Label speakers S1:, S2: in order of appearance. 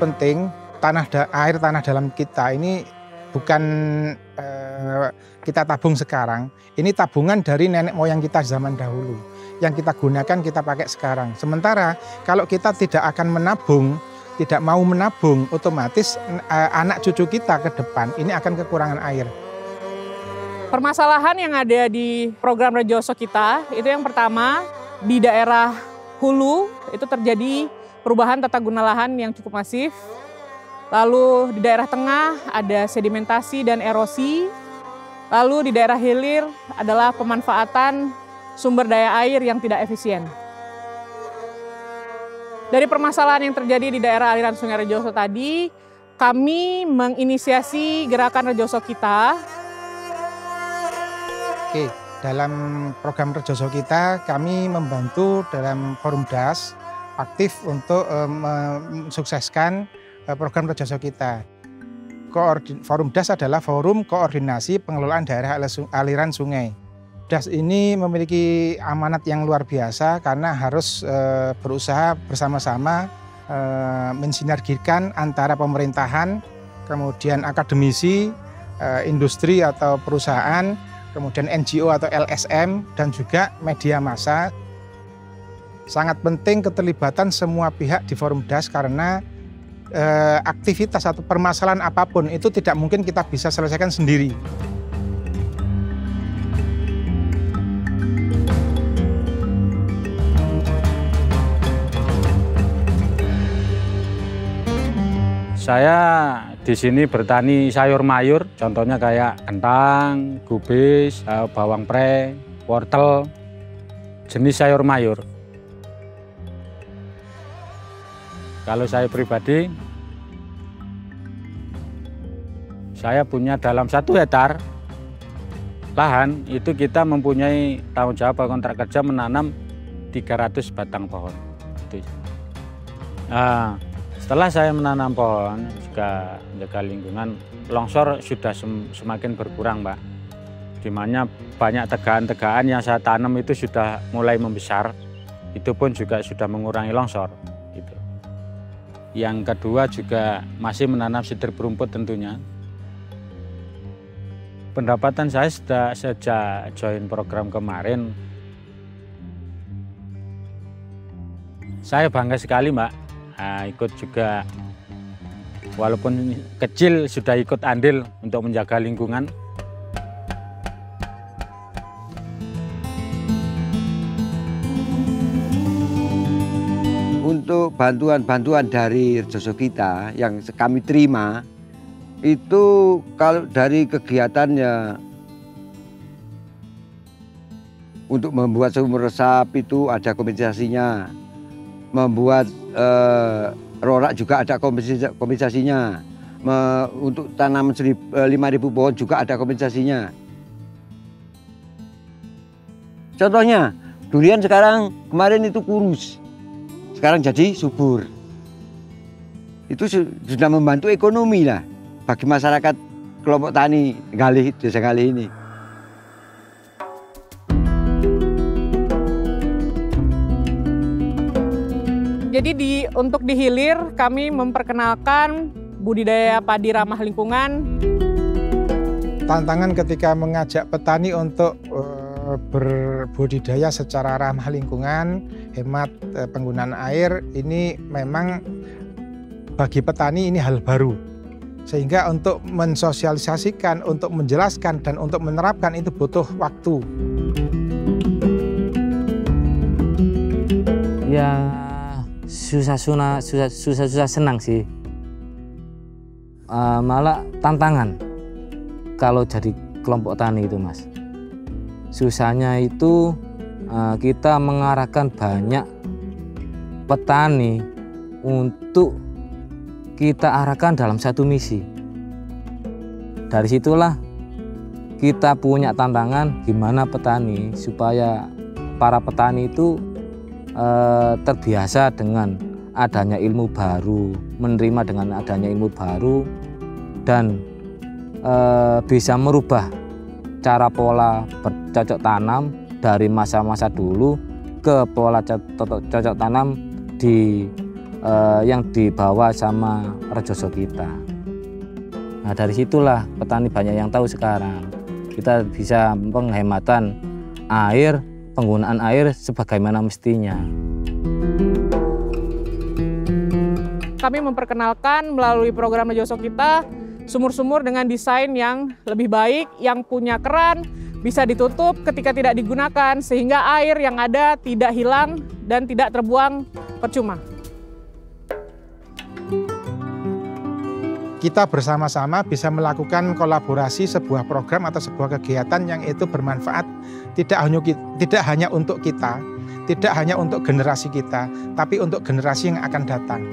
S1: penting air tanah dalam kita ini bukan kita tabung sekarang. Ini tabungan dari nenek moyang kita zaman dahulu. Yang kita gunakan kita pakai sekarang. Sementara kalau kita tidak akan menabung, tidak mau menabung, otomatis anak cucu kita ke depan ini akan kekurangan air.
S2: Permasalahan yang ada di program Rejoso kita itu yang pertama di daerah hulu itu terjadi perubahan tata guna lahan yang cukup masif. Lalu di daerah tengah ada sedimentasi dan erosi. Lalu di daerah hilir adalah pemanfaatan sumber daya air yang tidak efisien. Dari permasalahan yang terjadi di daerah aliran Sungai Rejoso tadi, kami menginisiasi gerakan Rejoso Kita.
S1: Oke, dalam program Rejoso Kita kami membantu dalam Forum DAS aktif untuk mensukseskan program Rejoso Kita. Forum DAS adalah Forum Koordinasi Pengelolaan Daerah Aliran Sungai. DAS ini memiliki amanat yang luar biasa karena harus berusaha bersama-sama mensinergikan antara pemerintahan, kemudian akademisi, industri atau perusahaan, kemudian NGO atau LSM, dan juga media massa. Sangat penting keterlibatan semua pihak di Forum DAS karena aktivitas atau permasalahan apapun itu tidak mungkin kita bisa selesaikan sendiri.
S3: Saya di sini bertani sayur mayur, contohnya kayak kentang, gubis, bawang pre, wortel, jenis sayur mayur. Kalau saya pribadi, saya punya dalam 1 hektar lahan, itu kita mempunyai tanggung jawab kontrak kerja menanam 300 batang pohon. Nah, setelah saya menanam pohon, juga menjaga lingkungan, longsor sudah semakin berkurang, Mbak. Di mana banyak tegakan-tegakan yang saya tanam itu sudah mulai membesar, itu pun juga sudah mengurangi longsor. Gitu. Yang kedua juga masih menanam seeder berumput tentunya. Pendapatan saya sejak join program kemarin, saya bangga sekali, Mbak. Nah, ikut juga, walaupun kecil sudah ikut andil untuk menjaga lingkungan.
S4: Untuk bantuan-bantuan dari Rejoso Kita yang kami terima, itu kalau dari kegiatannya untuk membuat sumur resap itu ada kompensasinya. Membuat rorak juga ada kompensasinya. Untuk tanaman 5.000 pohon juga ada kompensasinya. Contohnya, durian sekarang kemarin itu kurus, sekarang jadi subur. Itu sudah membantu ekonomi lah bagi masyarakat kelompok tani Galih, Desa Galih ini.
S2: Jadi untuk di hilir kami memperkenalkan budidaya padi ramah lingkungan.
S1: Tantangan ketika mengajak petani untuk berbudidaya secara ramah lingkungan, hemat penggunaan air, ini memang bagi petani ini hal baru. Sehingga untuk mensosialisasikan, untuk menjelaskan, dan untuk menerapkan itu butuh waktu.
S5: Ya, susah senang sih, malah tantangan kalau jadi kelompok tani itu, Mas. Susahnya itu kita mengarahkan banyak petani untuk kita arahkan dalam satu misi. Dari situlah kita punya tantangan gimana petani supaya para petani itu terbiasa dengan adanya ilmu baru, menerima dengan adanya ilmu baru, dan bisa merubah cara pola bercocok tanam dari masa-masa dulu ke pola cocok tanam di yang dibawa sama Rejoso kita. Nah, dari situlah petani banyak yang tahu sekarang. Kita bisa penghematan air, penggunaan air sebagaimana mestinya.
S2: Kami memperkenalkan melalui program Rejoso kita sumur-sumur dengan desain yang lebih baik, yang punya keran, bisa ditutup ketika tidak digunakan sehingga air yang ada tidak hilang dan tidak terbuang percuma.
S1: Kita bersama-sama bisa melakukan kolaborasi sebuah program atau sebuah kegiatan yang itu bermanfaat tidak hanya untuk kita, tidak hanya untuk generasi kita, tapi untuk generasi yang akan datang.